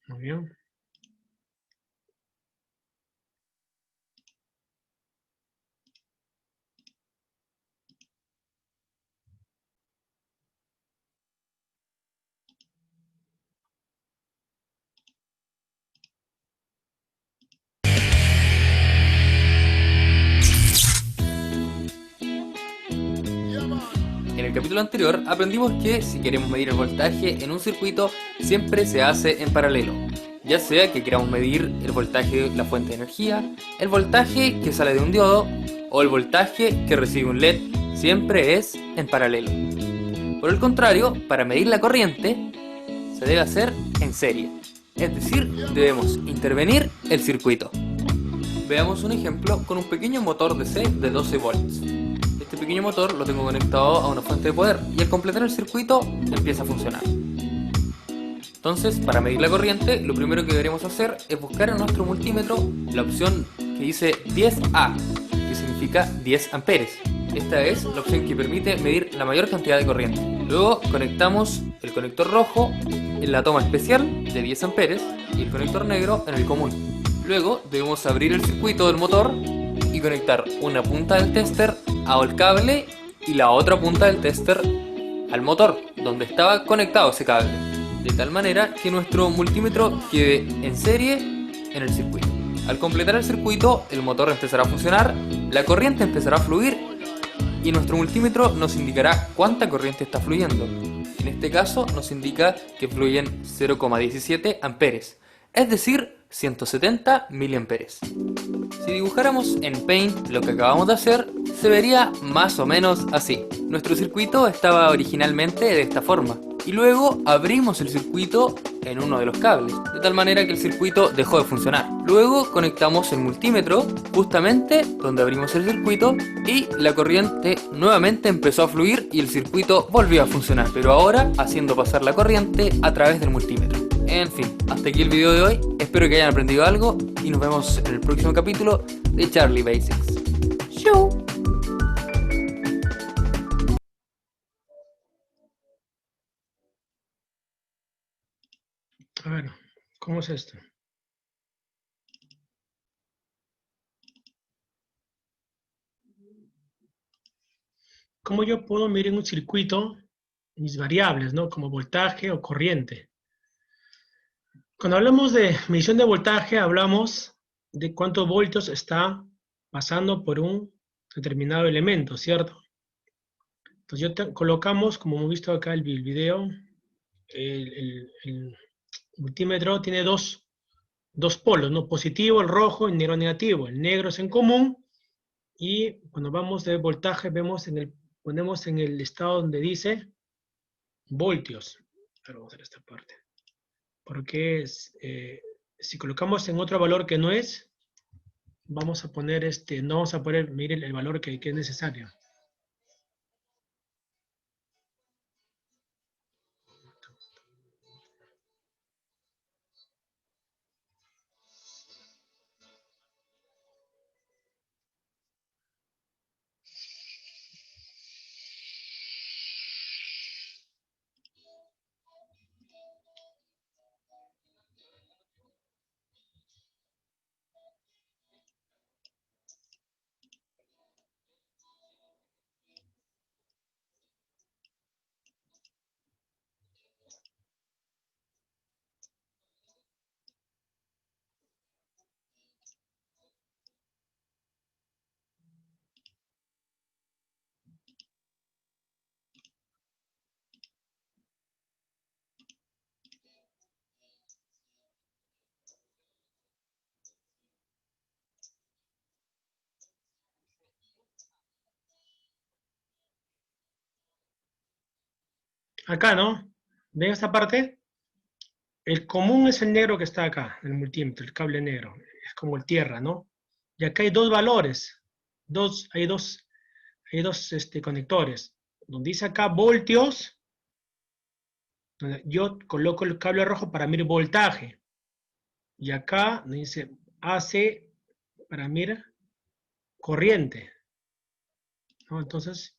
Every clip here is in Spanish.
Muy bien. En el capítulo anterior aprendimos que si queremos medir el voltaje en un circuito siempre se hace en paralelo, ya sea que queramos medir el voltaje de la fuente de energía, el voltaje que sale de un diodo o el voltaje que recibe un LED, siempre es en paralelo. Por el contrario, para medir la corriente se debe hacer en serie, es decir, debemos intervenir el circuito. Veamos un ejemplo con un pequeño motor DC de 12 volts. Este pequeño motor lo tengo conectado a una fuente de poder y al completar el circuito empieza a funcionar. Entonces, para medir la corriente, lo primero que deberemos hacer es buscar en nuestro multímetro la opción que dice 10A, que significa 10 amperes. Esta es la opción que permite medir la mayor cantidad de corriente. Luego conectamos el conector rojo en la toma especial de 10 amperes y el conector negro en el común. Luego debemos abrir el circuito del motor y conectar una punta del tester al cable y la otra punta del tester al motor, donde estaba conectado ese cable, de tal manera que nuestro multímetro quede en serie en el circuito. Al completar el circuito, el motor empezará a funcionar, la corriente empezará a fluir y nuestro multímetro nos indicará cuánta corriente está fluyendo. En este caso nos indica que fluyen 0,17 amperes, es decir, 170 miliamperes. Si dibujáramos en Paint lo que acabamos de hacer, se vería más o menos así. Nuestro circuito estaba originalmente de esta forma, y luego abrimos el circuito en uno de los cables, de tal manera que el circuito dejó de funcionar. Luego conectamos el multímetro justamente donde abrimos el circuito y la corriente nuevamente empezó a fluir y el circuito volvió a funcionar, pero ahora haciendo pasar la corriente a través del multímetro. En fin, hasta aquí el video de hoy, espero que hayan aprendido algo y nos vemos en el próximo capítulo de Charlie Basics. ¡Chau! A ver, ¿cómo es esto? ¿Cómo yo puedo medir en un circuito mis variables, ¿no? Como voltaje o corriente. Cuando hablamos de medición de voltaje, hablamos de cuántos voltios está pasando por un determinado elemento, ¿cierto? Entonces colocamos, como hemos visto acá el video, el multímetro tiene dos polos, ¿no? Positivo, el rojo, el negro negativo. El negro es en común y cuando vamos de voltaje ponemos en el estado donde dice voltios. Ahora vamos a ver esta parte. Porque si colocamos en otro valor que no es, vamos a poner no vamos a poder medir el valor que es necesario. Acá, ¿no? ¿Ven esta parte? El común es el negro que está acá, el multímetro, el cable negro. Es como el tierra, ¿no? Y acá hay dos valores. Hay dos conectores. Donde dice acá voltios, donde yo coloco el cable rojo para medir voltaje. Y acá donde dice AC para medir corriente, ¿no? Entonces,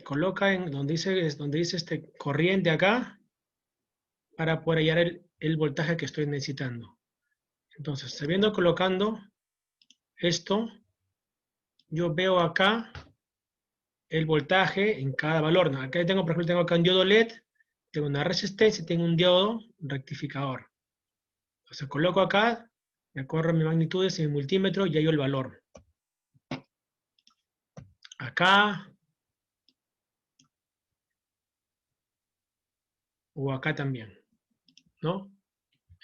coloca en donde dice corriente acá para poder hallar el voltaje que estoy necesitando. Entonces, sabiendo colocando esto, yo veo acá el voltaje en cada valor. ¿No? Acá tengo, por ejemplo, tengo acá un diodo LED, tengo una resistencia y tengo un diodo rectificador. Entonces coloco acá, me acuerdo mis magnitudes en el multímetro y hallo el valor. Acá. O acá también, ¿no?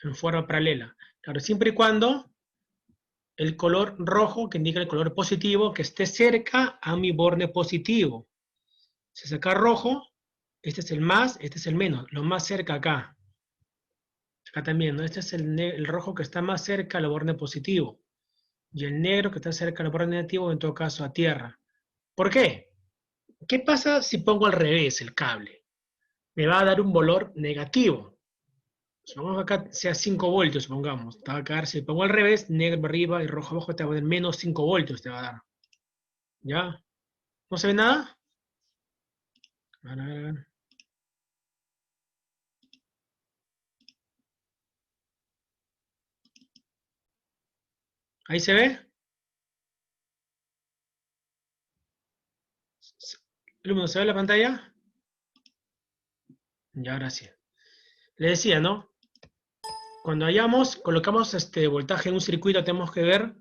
En forma paralela. Claro, siempre y cuando el color rojo, que indica el color positivo, que esté cerca a mi borde positivo. Si saca rojo, este es el más, este es el menos, lo más cerca acá. Acá también, ¿no? Este es el rojo que está más cerca al borde positivo. Y el negro que está cerca al borde negativo, en todo caso, a tierra. ¿Por qué? ¿Qué pasa si pongo al revés el cable? Me va a dar un valor negativo. Supongamos que acá sea 5 voltios, supongamos. Te va a quedar, si pongo al revés, negro arriba y rojo abajo, te va a dar menos 5 voltios, te va a dar. ¿Ya? ¿No se ve nada? A ver, a ver, a ver. ¿Ahí se ve? ¿No se ve la pantalla? Ya, ahora sí. Le decía, ¿no? Cuando colocamos este voltaje en un circuito, tenemos que ver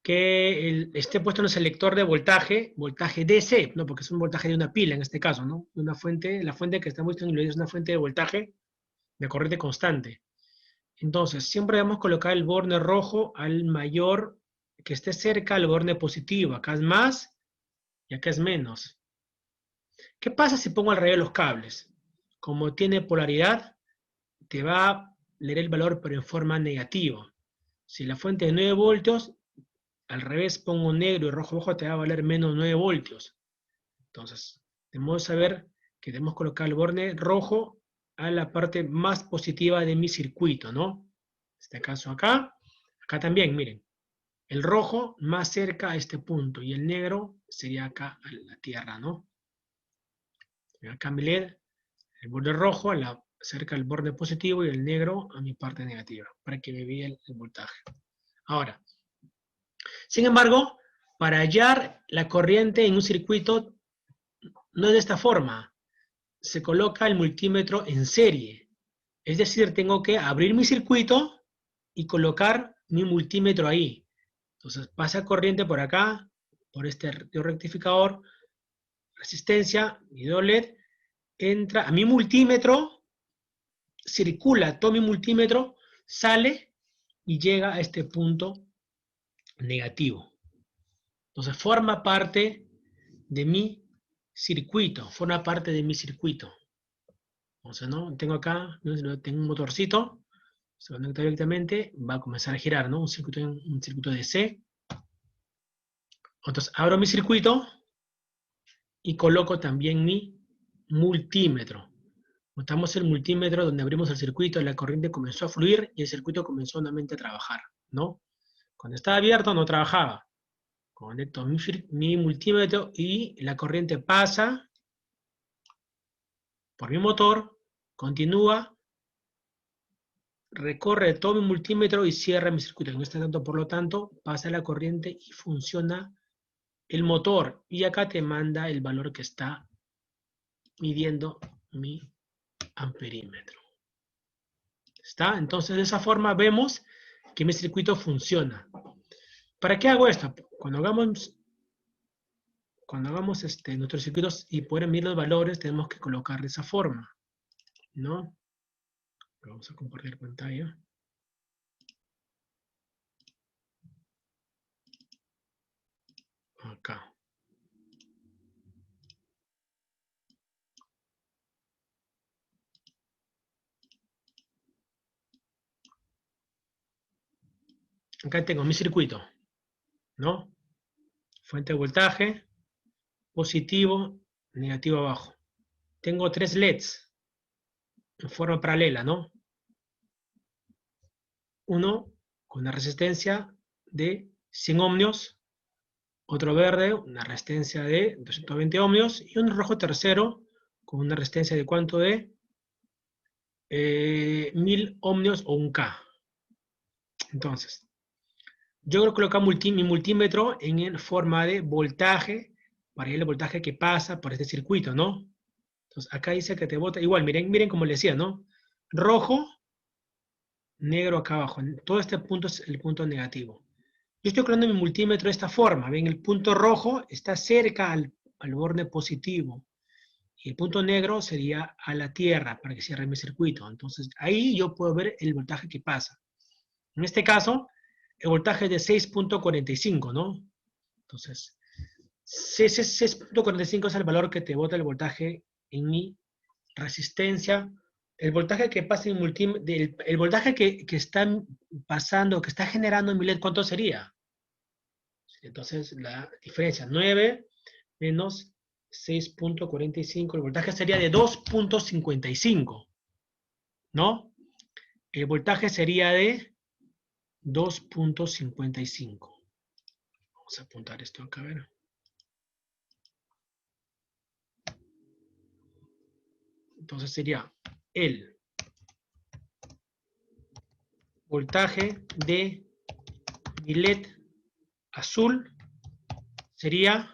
que esté puesto en el selector de voltaje DC, ¿no? Porque es un voltaje de una pila en este caso, ¿no? Una fuente, la fuente que está puesta en el es una fuente de voltaje de corriente constante. Entonces, siempre debemos colocar el borne rojo al mayor, que esté cerca al borne positivo. Acá es más y acá es menos. ¿Qué pasa si pongo al revés los cables? Como tiene polaridad, te va a leer el valor pero en forma negativa. Si la fuente es de 9 voltios, al revés pongo negro y rojo abajo, te va a valer menos 9 voltios. Entonces, debemos saber que debemos colocar el borne rojo a la parte más positiva de mi circuito, ¿no? En este caso acá también, miren, el rojo más cerca a este punto y el negro sería acá a la tierra, ¿no? Acá mi LED, el borde rojo cerca del borde positivo y el negro a mi parte negativa, para que me vea el voltaje. Ahora, sin embargo, para hallar la corriente en un circuito, no es de esta forma. Se coloca el multímetro en serie. Es decir, tengo que abrir mi circuito y colocar mi multímetro ahí. Entonces pasa corriente por acá, por este rectificador, resistencia, mi LED, entra a mi multímetro, circula todo mi multímetro, sale y llega a este punto negativo. Entonces forma parte de mi circuito, forma parte de mi circuito. Entonces, ¿no? Tengo acá, tengo un motorcito, se conecta directamente, va a comenzar a girar, ¿no? Un circuito DC. Entonces, abro mi circuito y coloco también mi multímetro. Montamos el multímetro donde abrimos el circuito, la corriente comenzó a fluir y el circuito comenzó nuevamente a trabajar, ¿no? Cuando estaba abierto no trabajaba. Conecto mi multímetro y la corriente pasa por mi motor, continúa, recorre todo mi multímetro y cierra mi circuito. En este tanto, por lo tanto, pasa la corriente y funciona el motor. Y acá te manda el valor que está midiendo mi amperímetro. ¿Está? Entonces, de esa forma vemos que mi circuito funciona. ¿Para qué hago esto? Cuando hagamos nuestros circuitos y poder medir los valores, tenemos que colocar de esa forma, ¿no? Vamos a compartir pantalla. Acá. Acá tengo mi circuito, ¿no? Fuente de voltaje, positivo, negativo abajo. Tengo 3 LEDs en forma paralela, ¿no? Uno con una resistencia de 100 ohmios, otro verde, una resistencia de 220 ohmios, y un rojo tercero con una resistencia de ¿cuánto? De 1000 ohmios o un K. Entonces, yo voy a colocar mi multímetro en forma de voltaje, para el voltaje que pasa por este circuito, ¿no? Entonces, acá dice que te bota, igual, miren como le decía, ¿no? Rojo, negro acá abajo. Todo este punto es el punto negativo. Yo estoy colocando mi multímetro de esta forma. Ven, el punto rojo está cerca al borde positivo. Y el punto negro sería a la tierra para que cierre mi circuito. Entonces, ahí yo puedo ver el voltaje que pasa. En este caso, el voltaje es de 6.45, ¿no? Entonces, 6.45 es el valor que te bota el voltaje en mi resistencia. El voltaje que pasa en el voltaje que está pasando, que está generando en mi LED, ¿cuánto sería? Entonces, la diferencia, 9 menos 6.45, el voltaje sería de 2.55, ¿no? El voltaje sería de 2.55. Vamos a apuntar esto acá, a ver. Entonces sería el voltaje de mi LED azul sería,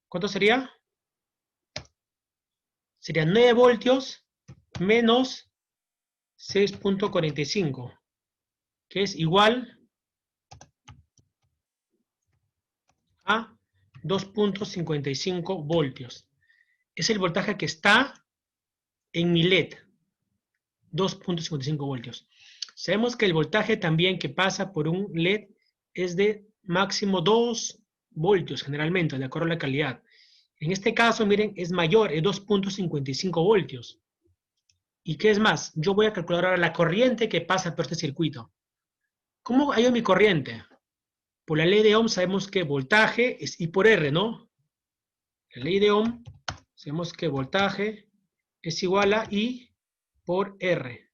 ¿cuánto sería? Sería 9 voltios menos 6.45, que es igual a 2.55 voltios. Es el voltaje que está en mi LED, 2.55 voltios. Sabemos que el voltaje también que pasa por un LED es de máximo 2 voltios, generalmente, de acuerdo a la calidad. En este caso, miren, es mayor, es 2.55 voltios. ¿Y qué es más? Yo voy a calcular ahora la corriente que pasa por este circuito. ¿Cómo hallo mi corriente? Por la ley de Ohm sabemos que voltaje es I por R, ¿no? La ley de Ohm, sabemos que voltaje es igual a I por R.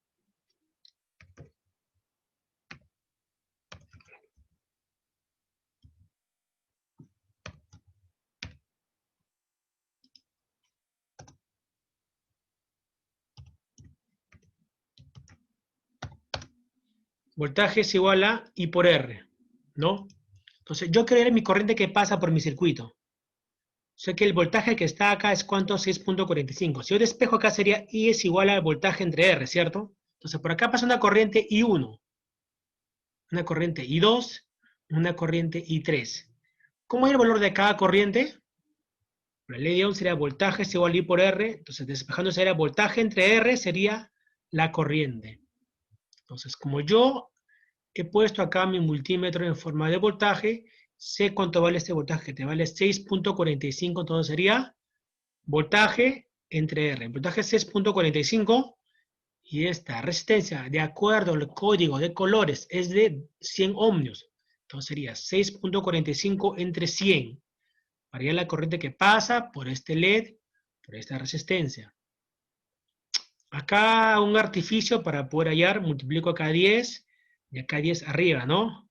Voltaje es igual a I por R, ¿no? Entonces, yo quiero ver mi corriente que pasa por mi circuito. Sé que el voltaje que está acá es ¿cuánto? 6.45. Si yo despejo acá sería I es igual al voltaje entre R, ¿cierto? Entonces, por acá pasa una corriente I1, una corriente I2, una corriente I3. ¿Cómo es el valor de cada corriente? La ley de Ohm sería voltaje es igual a I por R. Entonces, despejando sería voltaje entre R sería la corriente. Entonces, como yo he puesto acá mi multímetro en forma de voltaje, sé cuánto vale este voltaje, que te vale 6.45, entonces sería voltaje entre R. El voltaje es 6.45 y esta resistencia, de acuerdo al código de colores, es de 100 ohmios. Entonces sería 6.45 entre 100. Varía la corriente que pasa por este LED, por esta resistencia. Acá un artificio para poder hallar, multiplico acá 10 y acá 10 arriba, ¿no?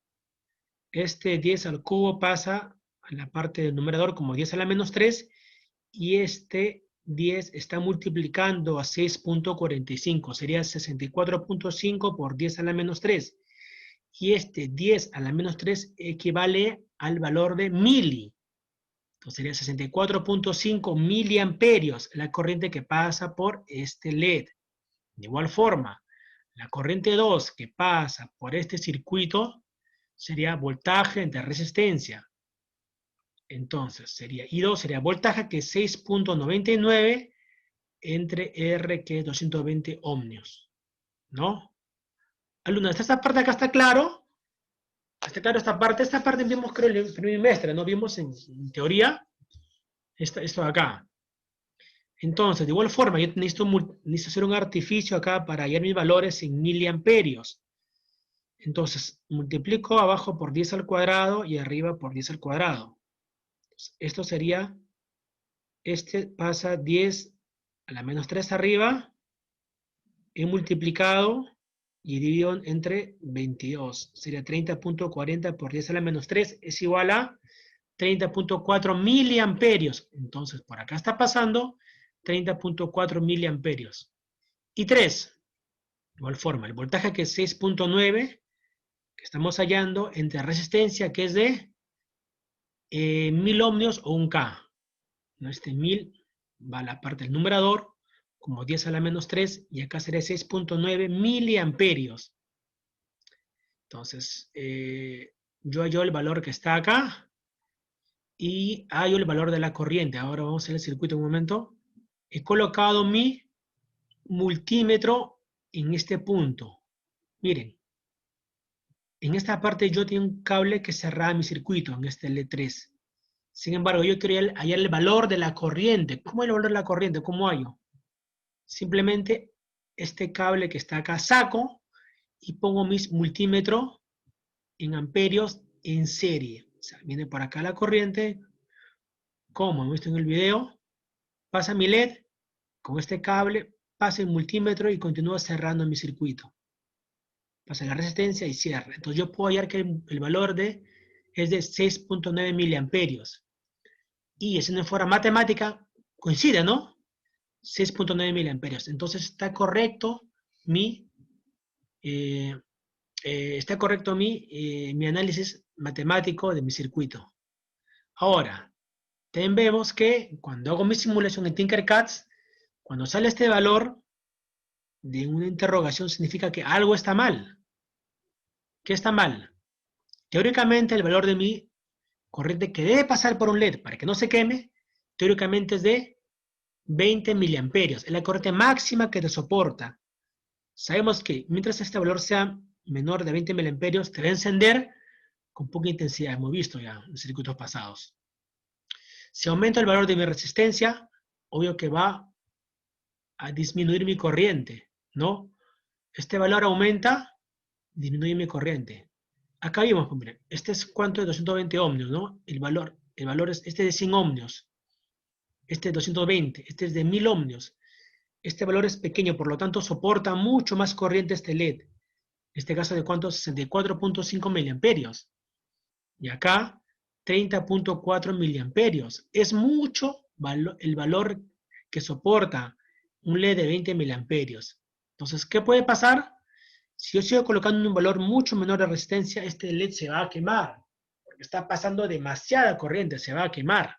Este 10 al cubo pasa a la parte del numerador como 10 a la menos 3 y este 10 está multiplicando a 6.45, sería 64.5 por 10 a la menos 3. Y este 10 a la menos 3 equivale al valor de mili. Entonces sería 64.5 miliamperios la corriente que pasa por este LED. De igual forma, la corriente 2 que pasa por este circuito sería voltaje entre resistencia. Entonces sería I2 sería voltaje que es 6.99 entre R que es 220 ohmios. ¿No? Alumnos, esta parte acá está claro. ¿Está claro esta parte? Esta parte vimos creo en el primer trimestre, ¿no? Vimos en teoría esto de acá. Entonces, de igual forma, yo necesito hacer un artificio acá para hallar mis valores en miliamperios. Entonces, multiplico abajo por 10 al cuadrado y arriba por 10 al cuadrado. Entonces, esto sería, este pasa 10 a la menos 3 arriba, he multiplicado y dividido entre 22. Sería 30.40 por 10 a la menos 3 es igual a 30.4 miliamperios. Entonces, por acá está pasando 30.4 miliamperios. Y 3, de igual forma, el voltaje que es 6.9, que estamos hallando entre resistencia, que es de 1000 ohmios o 1K. ¿No? Este 1000 va a la parte del numerador, como 10 a la menos 3, y acá sería 6.9 miliamperios. Entonces, yo hallo el valor que está acá, y hallo el valor de la corriente. Ahora vamos a hacer el circuito un momento. He colocado mi multímetro en este punto. Miren, en esta parte yo tengo un cable que cerraba mi circuito, en este L3. Sin embargo, yo quiero hallar el valor de la corriente. ¿Cómo es el valor de la corriente? ¿Cómo hallo? Simplemente este cable que está acá saco y pongo mis multímetro en amperios en serie. O sea, viene por acá la corriente, como hemos visto en el video, pasa mi LED con este cable, pasa el multímetro y continúa cerrando mi circuito. Pasa la resistencia y cierra. Entonces yo puedo hallar que el valor es de 6.9 miliamperios. Y haciendo en forma matemática, coincide, ¿no? 6.9 miliamperios. Entonces está correcto mi, mi análisis matemático de mi circuito. Ahora, también vemos que cuando hago mi simulación en Tinkercad, cuando sale este valor de una interrogación, significa que algo está mal. ¿Qué está mal? Teóricamente, el valor de mi corriente que debe pasar por un LED para que no se queme, teóricamente es de 20 miliamperios. Es la corriente máxima que te soporta. Sabemos que mientras este valor sea menor de 20 miliamperios, te va a encender con poca intensidad. Hemos visto ya en circuitos pasados. Si aumento el valor de mi resistencia, obvio que va a disminuir mi corriente, ¿no? Este valor aumenta, disminuye mi corriente. Acá vimos, miren, este es cuánto es 220 ohmios, ¿no? El valor es este de 100 ohmios, este es 220, este es de 1000 ohmios. Este valor es pequeño, por lo tanto soporta mucho más corriente este LED. En este caso de cuánto, 64.5 miliamperios. Y acá, 30.4 miliamperios. Es mucho el valor que soporta un LED de 20 miliamperios. Entonces, ¿qué puede pasar? Si yo sigo colocando un valor mucho menor de resistencia, este LED se va a quemar. Porque está pasando demasiada corriente, se va a quemar.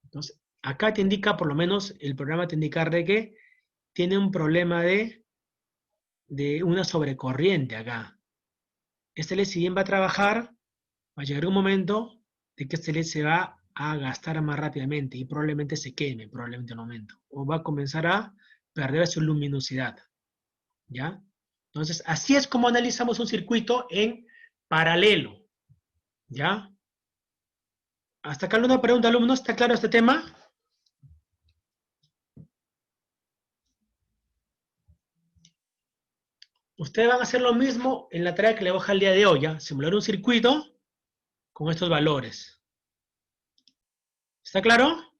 Entonces, acá te indica, por lo menos, el programa te indica de que tiene un problema de una sobrecorriente acá. Este LED, si bien va a trabajar, va a llegar un momento de que este LED se va a gastar más rápidamente y probablemente se queme, probablemente en un momento. O va a comenzar a perder su luminosidad. ¿Ya? Entonces, así es como analizamos un circuito en paralelo. ¿Ya? Hasta acá una pregunta, alumnos. ¿Está claro este tema? Ustedes van a hacer lo mismo en la tarea que le voy a dejar el día de hoy, ¿ya? Simular un circuito con estos valores. ¿Está claro?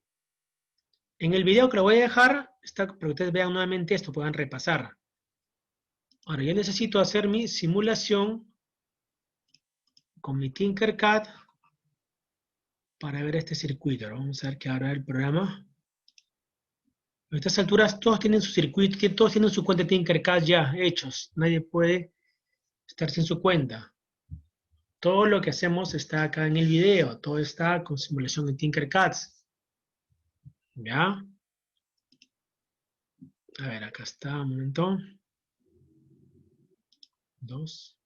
En el video que lo voy a dejar, para que ustedes vean nuevamente esto, puedan repasar. Ahora, yo necesito hacer mi simulación con mi Tinkercad para ver este circuito. Ahora vamos a ver que ahora el programa. A estas alturas todos tienen su circuito, todos tienen su cuenta de Tinkercad ya hechos. Nadie puede estar sin su cuenta. Todo lo que hacemos está acá en el video. Todo está con simulación en Tinkercad. ¿Ya? A ver, acá está, un momento. 2,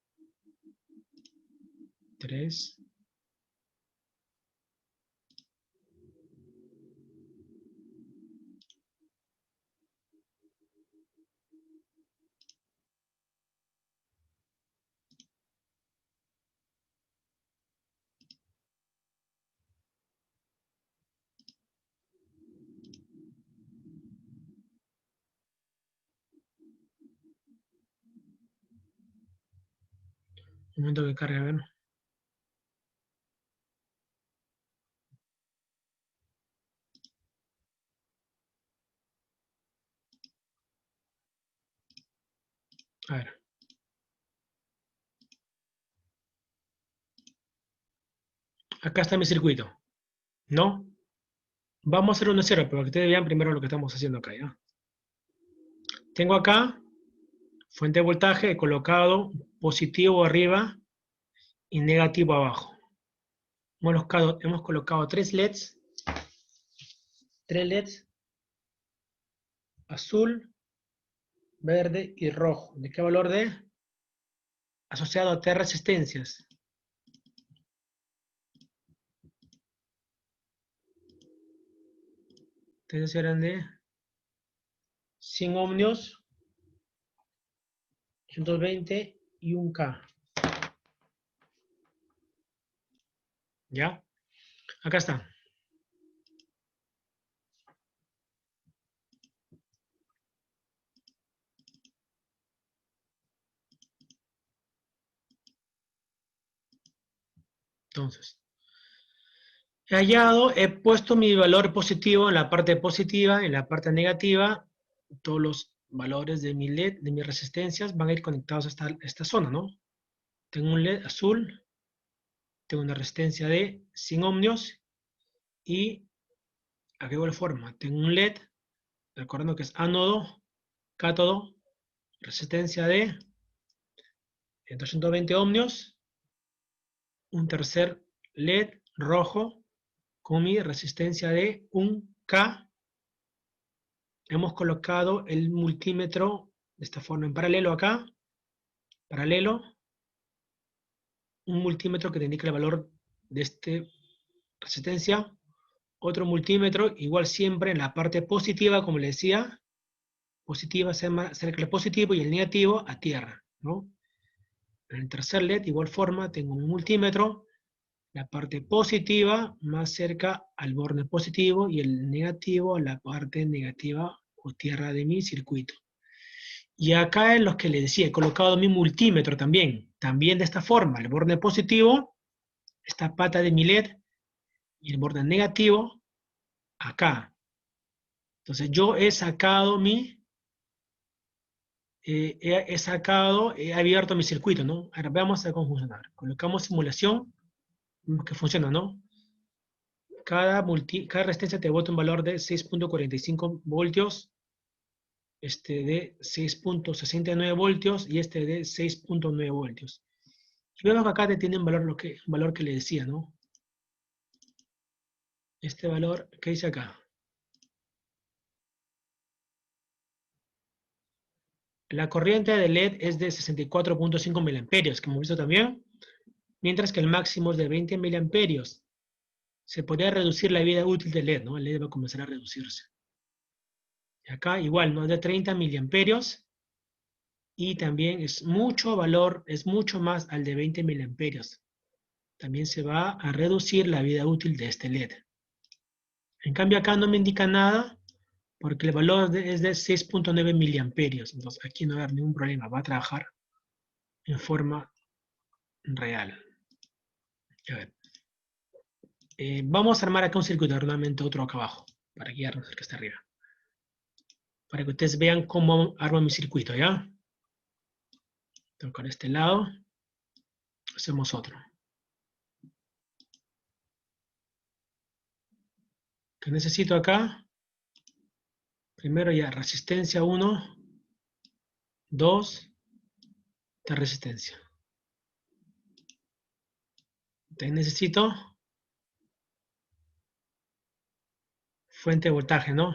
3. Un momento que cargue, a ver. A ver. Acá está mi circuito. ¿No? Vamos a hacer un 0, pero que ustedes vean primero lo que estamos haciendo acá, ¿ya? Tengo acá fuente de voltaje, he colocado positivo arriba y negativo abajo. Hemos colocado tres LEDs, azul, verde y rojo. ¿De qué valor de? Asociado a tres resistencias. Entonces eran de 100 ohmios, 120 y 1K. ¿Ya? Acá está. Entonces, he hallado, he puesto mi valor positivo en la parte positiva, en la parte negativa. Todos los valores de mi LED, de mis resistencias, van a ir conectados a esta zona, ¿no? Tengo un LED azul, tengo una resistencia de 100 ohmios y aquí igual forma, tengo un LED, recordando que es ánodo, cátodo, resistencia de 220 ohmios, un tercer LED rojo con mi resistencia de 1K. Hemos colocado el multímetro de esta forma en paralelo acá, paralelo, un multímetro que te indica el valor de esta resistencia, otro multímetro, igual siempre en la parte positiva, como le decía, positiva cerca del positivo y el negativo a tierra, ¿no? En el tercer LED, de igual forma, tengo un multímetro, la parte positiva más cerca al borde positivo y el negativo a la parte negativa o tierra de mi circuito. Y acá en los que le decía, he colocado mi multímetro también de esta forma, el borde positivo, esta pata de mi LED, y el borde negativo, acá. Entonces yo he sacado he abierto mi circuito, ¿no? Ahora veamos cómo funciona. Colocamos simulación, que funciona, ¿no? Cada resistencia te bota un valor de 6.45 voltios, de 6.69 voltios y de 6.9 voltios. Y vemos que acá te tiene un valor que le decía, ¿no? Este valor, ¿qué dice acá? La corriente de LED es de 64.5 miliamperios, que hemos visto también, mientras que el máximo es de 20 miliamperios. Se podría reducir la vida útil del LED, ¿no? El LED va a comenzar a reducirse. Y acá igual, ¿no? De 30 miliamperios y también es mucho valor, es mucho más al de 20 miliamperios. También se va a reducir la vida útil de este LED. En cambio acá no me indica nada porque el valor es de 6.9 miliamperios. Entonces aquí no va a haber ningún problema, va a trabajar en forma real. A ver. Vamos a armar acá un circuito, nuevamente otro acá abajo, para guiarnos el que está arriba. Para que ustedes vean cómo armo mi circuito, ¿ya? Tocar este lado, hacemos otro. ¿Qué necesito acá? Primero ya resistencia 1, 2, de resistencia. También necesito fuente de voltaje, ¿no?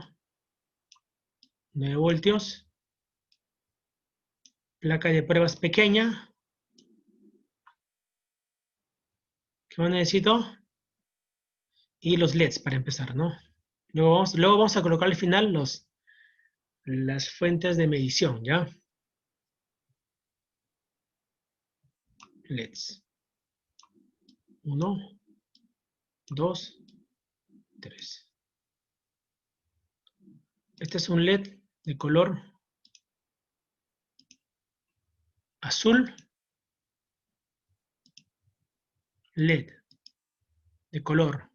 9 voltios. Placa de pruebas pequeña. ¿Qué más necesito? Y los LEDs para empezar, ¿no? Luego vamos a colocar al final las fuentes de medición, ¿ya? LEDs. 1, 2, 3. Este es un LED de color azul. LED de color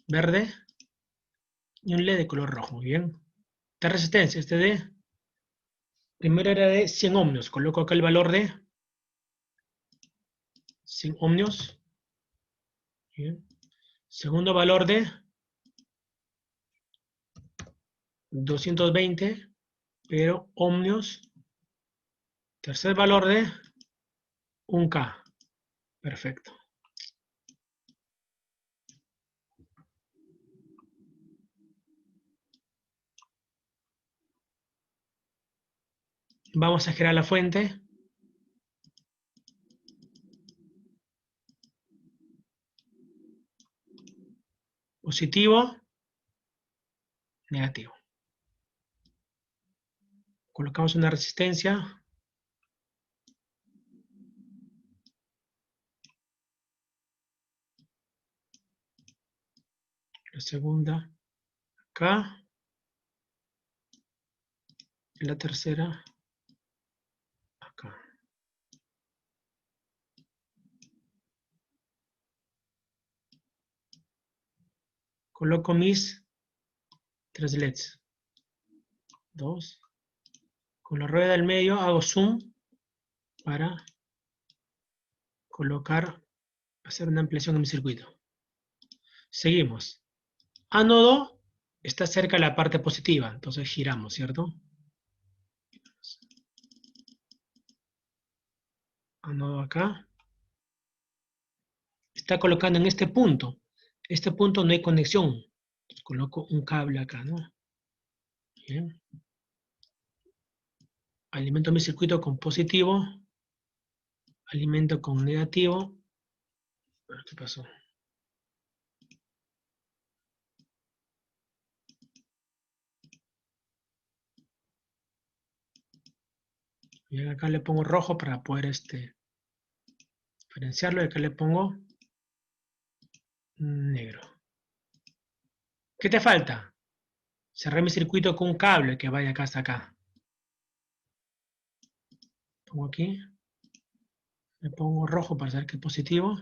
verde y un LED de color rojo, muy bien. Esta resistencia, primero era de 100 ohmios, coloco acá el valor de 100 ohmios. Bien. Segundo valor de 220 pero ohmios, tercer valor de 1K. Perfecto. Vamos a girar la fuente. Positivo, negativo. Colocamos una resistencia. La segunda acá. Y la tercera acá. Coloco mis 3 LEDs. 2. Con la rueda del medio hago zoom para colocar, hacer una ampliación en mi circuito. Seguimos. Ánodo está cerca de la parte positiva, entonces giramos, ¿cierto? Ánodo acá. Está colocando en este punto. Este punto no hay conexión. Entonces coloco un cable acá, ¿no? Bien. Alimento mi circuito con positivo. Alimento con negativo. ¿Qué pasó? Bien, acá le pongo rojo para poder diferenciarlo. Y acá le pongo negro. ¿Qué te falta? Cerré mi circuito con un cable que vaya acá hasta acá. Pongo aquí. Le pongo rojo para saber que es positivo.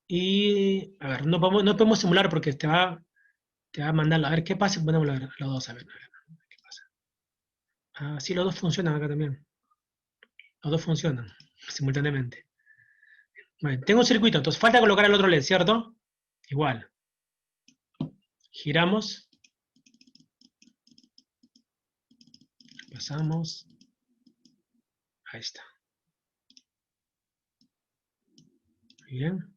Y, a ver, no podemos simular porque te va a mandar, a ver qué pasa si ponemos los dos, a ver qué pasa. Ah, sí, los dos funcionan acá también. Los dos funcionan simultáneamente. Bueno, tengo un circuito, entonces falta colocar el otro LED, ¿cierto? Igual. Giramos. Pasamos. Ahí está. Muy bien.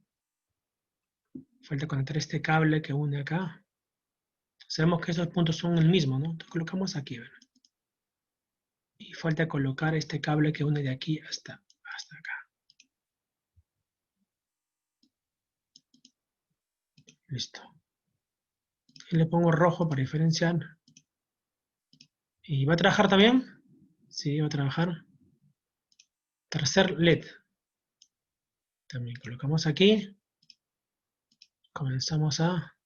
Falta conectar este cable que une acá. Sabemos que esos puntos son el mismo, ¿no? Entonces colocamos aquí, ¿verdad? Y falta colocar este cable que une de aquí hasta acá. Listo. Y le pongo rojo para diferenciar. ¿Y va a trabajar también? Sí, va a trabajar. Tercer LED. También colocamos aquí. Comenzamos a...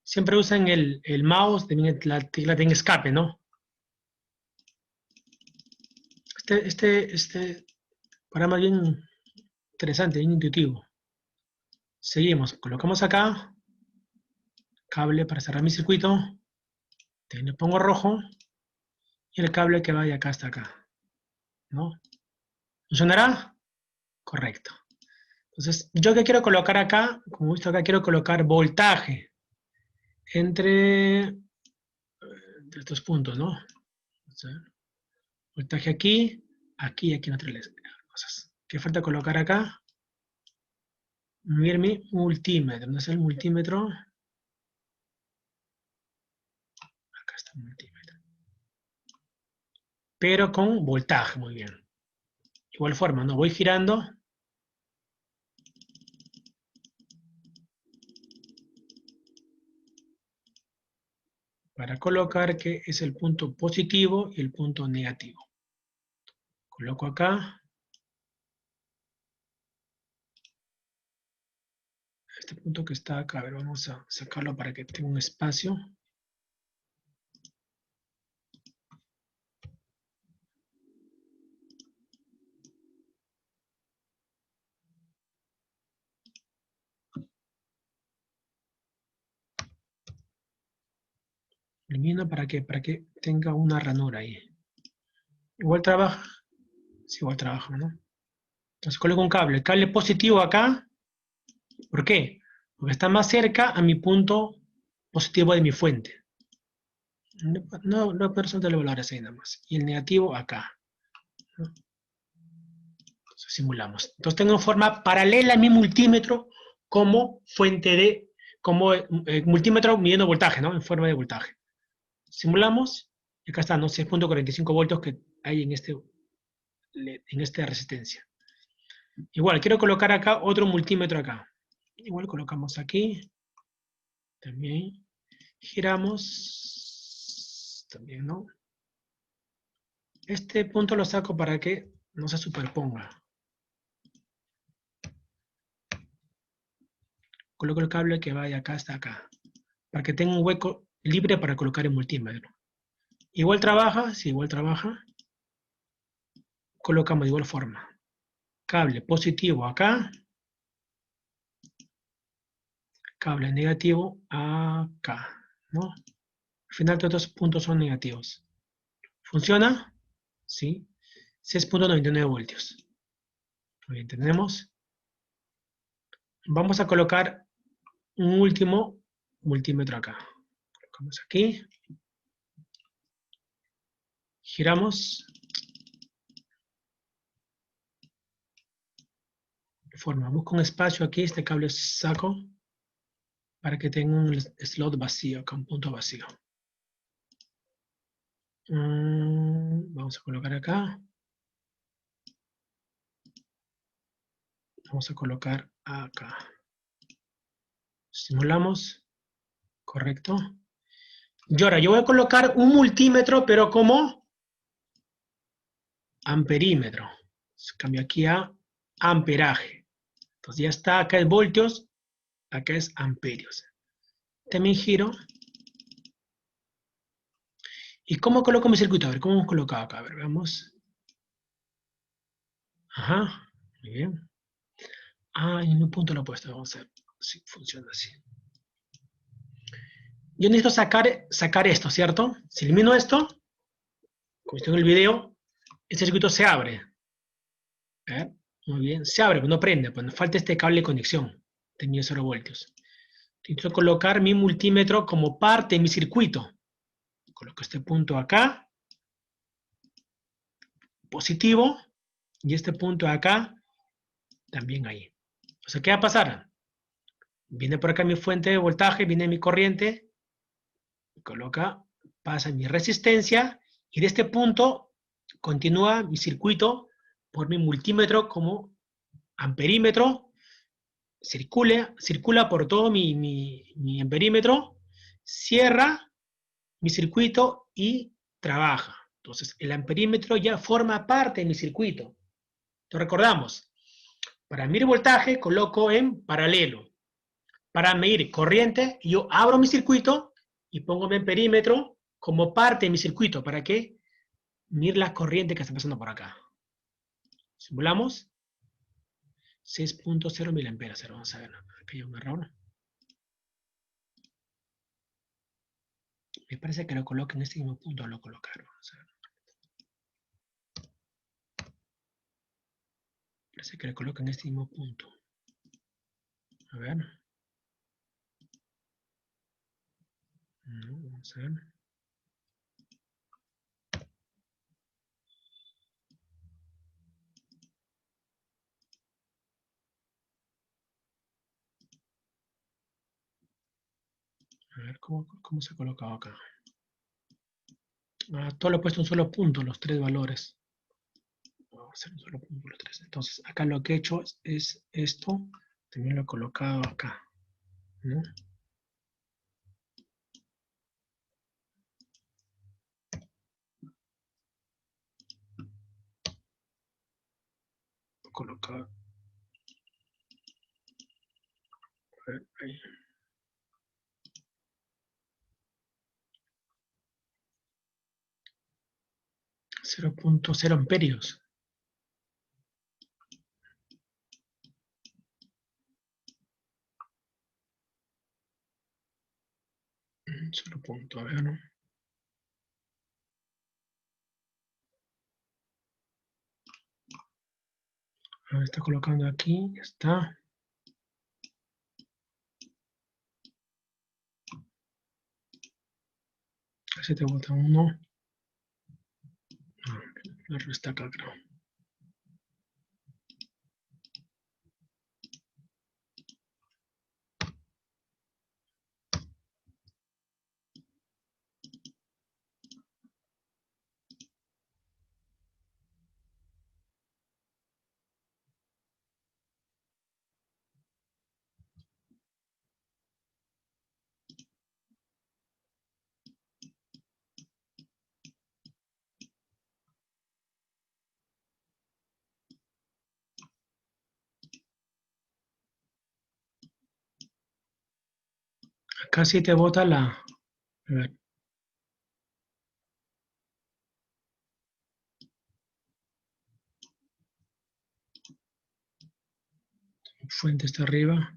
Siempre usan el mouse, la tecla de escape, ¿no? Este programa es bien interesante, bien intuitivo. Seguimos, colocamos acá, cable para cerrar mi circuito, le pongo rojo, y el cable que vaya acá hasta acá, ¿no? ¿Funcionará? Correcto. Entonces, yo que quiero colocar acá, como visto acá, quiero colocar voltaje entre estos puntos, ¿no? O sea, voltaje aquí, aquí y aquí en otras cosas. ¿Qué falta colocar acá? Miren mi multímetro. ¿Dónde está el multímetro? Acá está el multímetro. Pero con voltaje, muy bien. Igual forma, ¿no? Voy girando. Para colocar que es el punto positivo y el punto negativo. Coloco acá. Este punto que está acá, a ver, vamos a sacarlo para que tenga un espacio. Elimino para que tenga una ranura ahí. Igual trabaja. Sí, igual trabaja, ¿no? Entonces coloco un cable. El cable positivo acá. ¿Por qué? Porque está más cerca a mi punto positivo de mi fuente. No personas de valores ahí nada más. Y el negativo acá, ¿no? Entonces simulamos. Entonces tengo forma paralela a mi multímetro como fuente de, como multímetro midiendo voltaje, ¿no? En forma de voltaje. Simulamos, y acá está, ¿no? 6.45 voltios que hay en esta resistencia. Igual, quiero colocar acá otro multímetro acá. Igual colocamos aquí, también. Giramos, también, ¿no? Este punto lo saco para que no se superponga. Coloco el cable que va de acá hasta acá, para que tenga un hueco libre para colocar el multímetro. Igual trabaja, si igual trabaja, colocamos de igual forma. Cable positivo acá, cable negativo acá, ¿no? Al final todos estos puntos son negativos. ¿Funciona? Sí. 6.99 voltios. Muy bien, tenemos. Vamos a colocar un último multímetro acá. Colocamos aquí. Giramos. De forma, busco un espacio aquí, este cable saco, para que tenga un slot vacío, acá un punto vacío. Vamos a colocar acá. Vamos a colocar acá. Simulamos. Correcto. Y ahora yo voy a colocar un multímetro, pero como amperímetro. Cambio aquí a amperaje. Entonces ya está, acá es voltios, acá es amperios. También giro. ¿Y cómo coloco mi circuito? A ver, ¿cómo hemos colocado acá? A ver, veamos. Ajá, muy bien. Ah, en un punto lo he puesto, vamos a ver si funciona así. Yo necesito sacar esto, ¿cierto? Si elimino esto, como estoy en el video, este circuito se abre. Muy bien, se abre, pero no prende, pues nos falta este cable de conexión de 1000 voltios. Necesito colocar mi multímetro como parte de mi circuito. Coloco este punto acá, positivo, y este punto acá, también ahí. O sea, ¿qué va a pasar? Viene por acá mi fuente de voltaje, viene mi corriente, coloca, pasa mi resistencia, y de este punto continúa mi circuito por mi multímetro como amperímetro, circula por todo mi amperímetro, cierra mi circuito y trabaja. Entonces, el amperímetro ya forma parte de mi circuito. Entonces, recordamos, para medir voltaje coloco en paralelo. Para medir corriente, yo abro mi circuito y pongo mi amperímetro como parte de mi circuito. ¿Para qué? Medir la corriente que está pasando por acá. Simulamos. 6.0 miliamperes. Vamos a ver, aquí hay un error. Me parece que lo coloque en este mismo punto, lo colocaron. Vamos a ver. Parece que lo coloca en este mismo punto. A ver. No, vamos a ver. A ver, ¿cómo se ha colocado acá? Todo lo he puesto en un solo punto, los tres valores. Vamos a hacer un solo punto, los tres. Entonces, acá lo que he hecho es esto. También lo he colocado acá, ¿no? Lo he colocado. A ver, ahí. 0.0 amperios. Solo punto, a ver, ¿no? A ver, está colocando aquí, ya está. Acá 7 bota 1. La error está acá, creo. Acá 7 bota la... A ver. Fuente está arriba.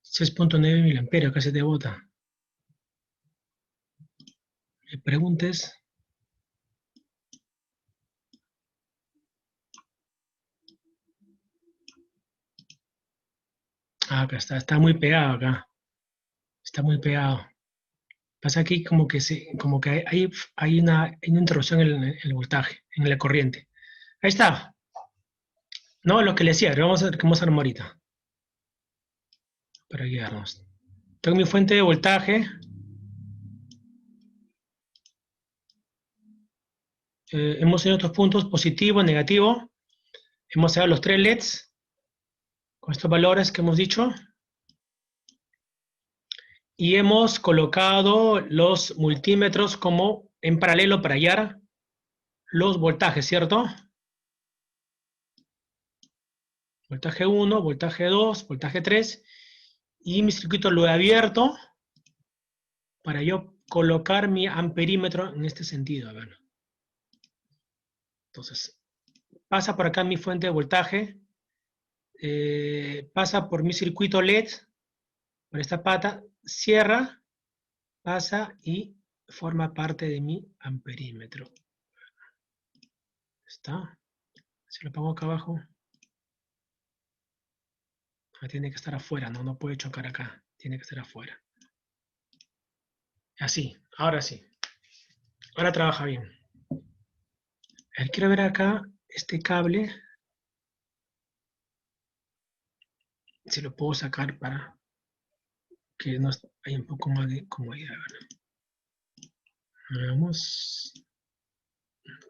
$6.9 mA, acá 7 bota. Mi pregunta es... Ah, acá está muy pegado acá. Está muy pegado. Pasa aquí como que, hay una interrupción en el voltaje, en la corriente. Ahí está. No, lo que le decía, vamos a ver cómo se arma ahorita. Para guiarnos. Tengo mi fuente de voltaje. Hemos tenido otros puntos, positivo, negativo. Hemos dado los 3 LEDs con estos valores que hemos dicho. Y hemos colocado los multímetros como en paralelo para hallar los voltajes, ¿cierto? Voltaje 1, voltaje 2, voltaje 3. Y mi circuito lo he abierto para yo colocar mi amperímetro en este sentido. A ver. Entonces, pasa por acá mi fuente de voltaje. Pasa por mi circuito LED, por esta pata, cierra, pasa y forma parte de mi amperímetro. ¿Está? Si lo pongo acá abajo, tiene que estar afuera, no puede chocar acá, tiene que estar afuera. Así, ahora sí. Ahora trabaja bien. A ver, quiero ver acá este cable, si lo puedo sacar para que haya un poco más de comodidad. Veamos.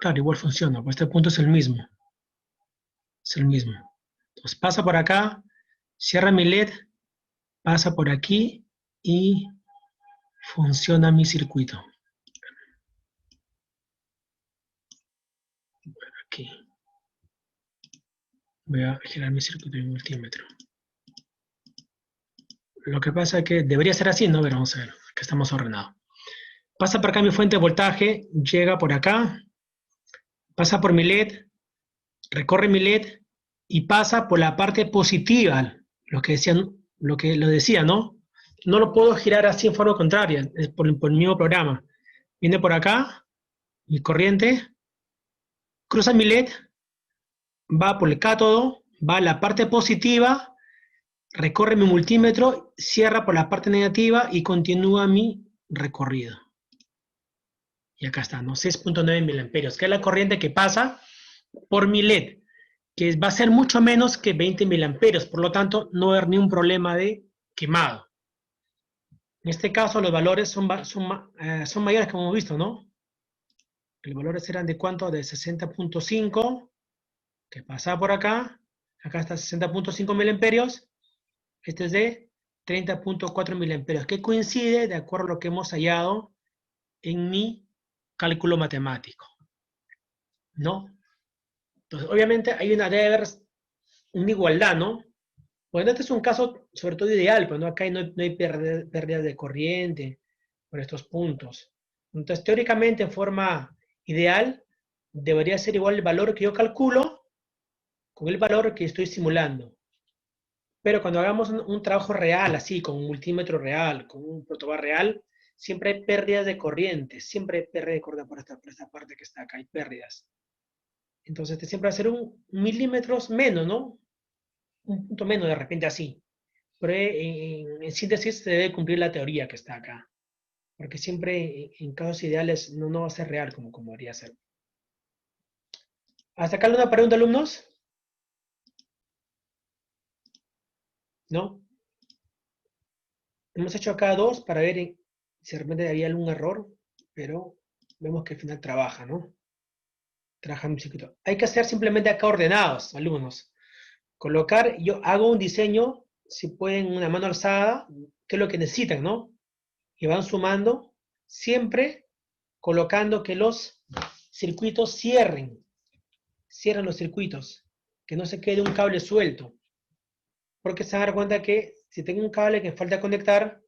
Claro, igual funciona, pues este punto es el mismo. Es el mismo. Entonces pasa por acá, cierra mi LED, pasa por aquí y funciona mi circuito. Aquí. Voy a girar mi circuito de multímetro. Lo que pasa es que debería ser así, ¿no? Pero vamos a ver, que estamos ordenados. Pasa por acá mi fuente de voltaje, llega por acá, pasa por mi LED, recorre mi LED y pasa por la parte positiva, lo que lo decía, ¿no? No lo puedo girar así en forma contraria, es por el mismo programa. Viene por acá, mi corriente, cruza mi LED, va por el cátodo, va a la parte positiva, recorre mi multímetro, cierra por la parte negativa y continúa mi recorrido. Y acá está, ¿no? 6.9 mA, que es la corriente que pasa por mi LED, que va a ser mucho menos que 20 mA, por lo tanto, no va a haber ningún problema de quemado. En este caso, los valores son mayores, como hemos visto, ¿no? Los valores eran de cuánto, de 60.5, que pasa por acá. Acá está 60.5 mA. Este es de 30.4 mA, que coincide de acuerdo a lo que hemos hallado en mi cálculo matemático, ¿no? Entonces, obviamente hay debe haber una igualdad, ¿no? Bueno, este es un caso sobre todo ideal, pero no, acá no hay pérdidas de corriente por estos puntos. Entonces, teóricamente, en forma ideal, debería ser igual el valor que yo calculo con el valor que estoy simulando. Pero cuando hagamos un trabajo real, así, con un multímetro real, con un protobar real, siempre hay pérdidas de corriente, siempre hay pérdida de corriente por esta parte que está acá, hay pérdidas. Entonces siempre va a ser un milímetros menos, ¿no? Un punto menos de repente así. Pero en síntesis se debe cumplir la teoría que está acá. Porque siempre en casos ideales no va a ser real como debería ser. ¿Hasta acá alguna pregunta, alumnos? ¿No? Hemos hecho acá dos para ver si de repente había algún error, pero vemos que al final trabaja, ¿no? Trabaja en un circuito. Hay que hacer simplemente acá ordenados, alumnos. Colocar, yo hago un diseño, si pueden, una mano alzada, que es lo que necesitan, ¿no? Y van sumando, siempre colocando que los circuitos cierren los circuitos, que no se quede un cable suelto, porque se van a dar cuenta que si tengo un cable que falta conectar,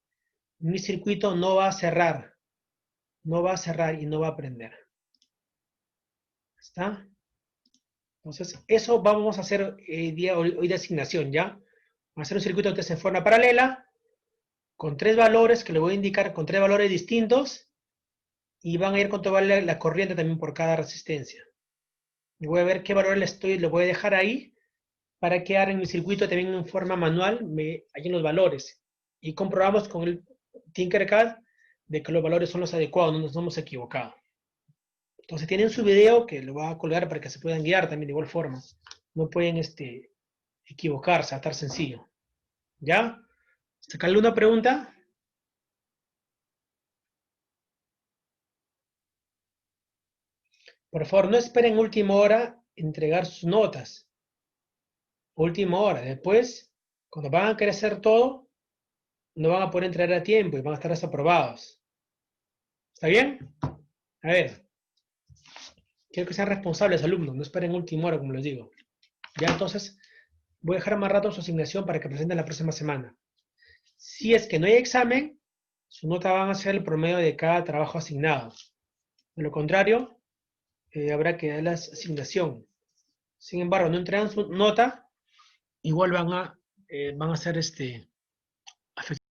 mi circuito no va a cerrar y no va a prender. ¿Está? Entonces, eso vamos a hacer hoy de asignación, ¿ya? Vamos a hacer un circuito que es en forma paralela, con tres valores, que le voy a indicar con tres valores distintos, y van a ir con toda la corriente también por cada resistencia. Y voy a ver qué valor le voy a dejar ahí, para que en mi circuito también en forma manual hay los valores. Y comprobamos con el Tinkercad de que los valores son los adecuados, no nos hemos equivocado. Entonces tienen su video que lo voy a colgar para que se puedan guiar también de igual forma. No pueden equivocarse, a estar sencillo. ¿Ya? ¿Sacarle una pregunta? Por favor, no esperen última hora entregar sus notas. Última hora. Después, cuando van a querer hacer todo, no van a poder entregar a tiempo y van a estar desaprobados. ¿Está bien? A ver, quiero que sean responsables alumnos, no esperen última hora, como les digo. Ya entonces, voy a dejar más rato su asignación para que presenten la próxima semana. Si es que no hay examen, su nota van a ser el promedio de cada trabajo asignado. De lo contrario, habrá que dar la asignación. Sin embargo, no entregan su nota, igual van a ser afectados.